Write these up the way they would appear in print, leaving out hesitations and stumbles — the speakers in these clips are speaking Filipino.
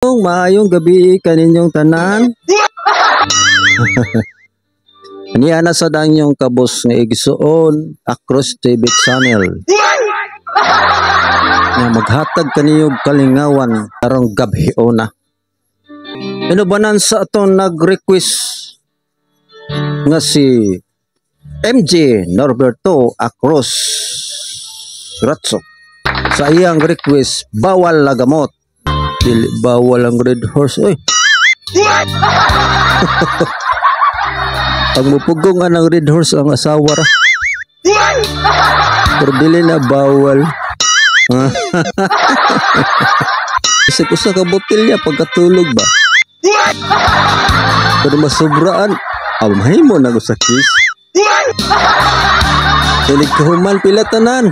Maayong gabi kaninyong tanan. Aniya na sa danyong kabos nga igsuon Across TV channel. Nga maghatag kaniyog kalingawan karong gabi na. Inubanan sa aton nag-request nga si MJ Norberto Across Ratso. Sa iyang request, bawal na gamot. Dili bawal ang red horse, oy. Ang mupugong ng red horse ang asawa ra. Pero dili na bawal. Isa ko sa kabotilya pagkatulog ba? Pero masubraan, amay mo na sa kiss. Tilig kahuman pila tanan.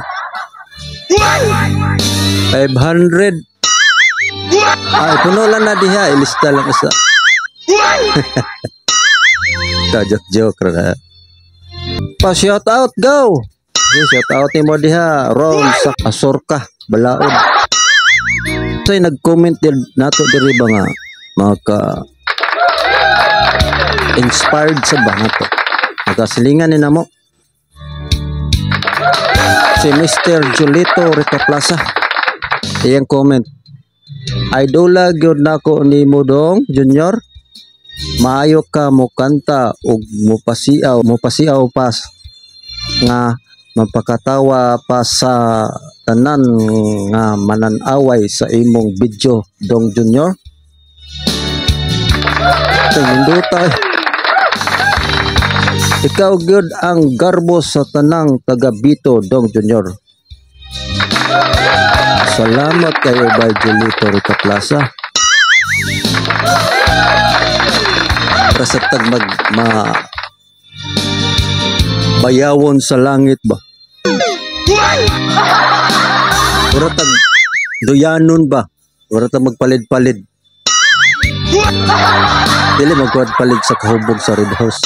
500. Ay, puno lang na diha. Ilista lang isa. Joke ra. Pa shout out, go! Shout out mo diha. Ron sa Asorka, Balaod. So, nag-comment din nato diri ba nga maka inspired sa ba nato. Nagasilingan ni namo. Si Mr. Julito Rica Plaza. Iyang comment. Idola gyud nako nimo dong Junior. Maayo ka mo kanta ug mopasiaw pas nga mapakatawa pa sa tanan nga mananaway sa imong video dong Junior. Tindota. Ikaw gyud ang garbo sa tanang taga Bito dong Junior. Salamat kayo by Julito Rica Plaza. Para sa tag bayawon sa langit ba? Para tag duyanon ba? Para tag magpalid-palid. Dili magpalid sa kahubog sa red horse.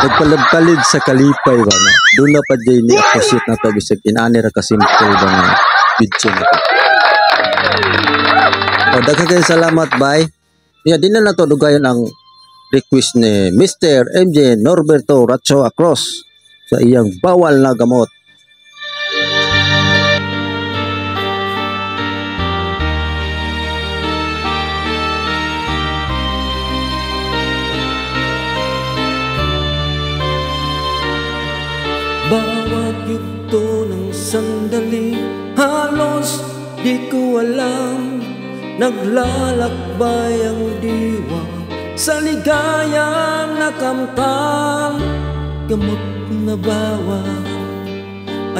Magpalid-palid sa kalipay ba na? Doon na pa dyan ni appreciate na ito bisag inani ra kasimple ba na video na ito. O, daghang kayo salamat, bye. Yeah, di na to dugayon ang request ni Mr. MJ Norberto Ratso Across sa iyang bawal na gamot. Bawat yugto ng sandali, halos di ko alam. Naglalakbay ang diwa sa ligayang nakamtan. Gamot na bawal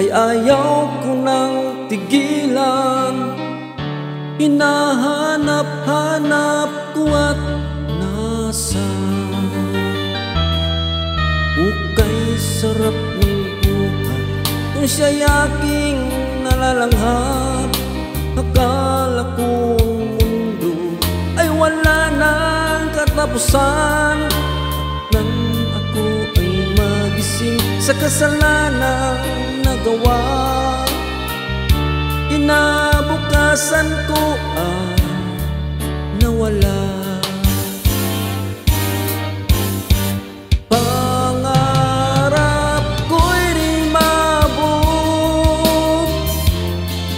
ay ayaw ko nang tigilan. Hinahanap-hanap ko at nasaan. Ukay sarap ng buhay kung siya'y aking nalalanghap. Akala ko ang mundo ay wala nang katapusan. Nang ako ay magising sa kasalanang nagawa, inabukasan ko ay nawala. Pangarap ko'y rin mabot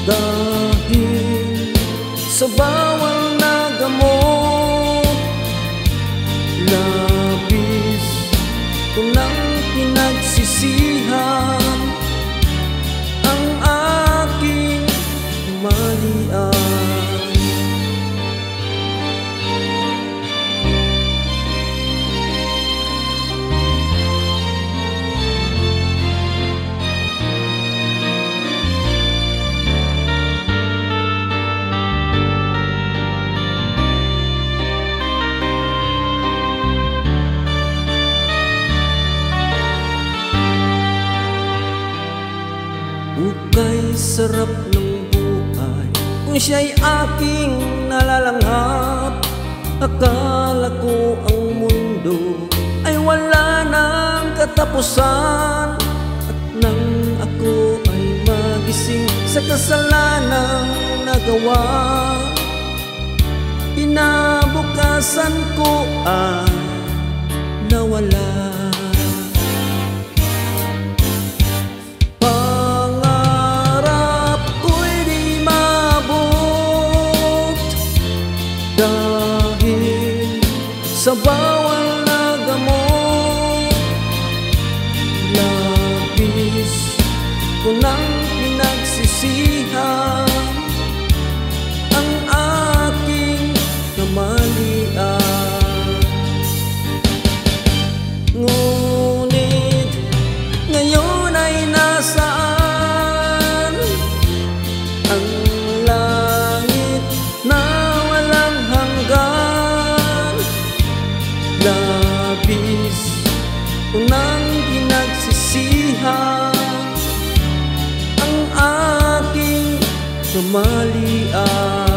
dahil sa bawal na gamot. Labis ko nang pinagsisihan ang aking malian. Ukay sarap ng buhay kung siya'y aking nalalanghap. Akala ko ang mundo ay wala nang katapusan. At nang ako ay magising sa kasalanang nagawa, naranasan ko ay nawala. Pangarap ko'y di maabot dahil sa bawal na gamot. Labis ko nang pinagsisihan ang aking kamalian. Ngunit ngayon ay nasaan ang langit na walang hanggan? Labis ko nang pinagsisihan ang aking kamalian.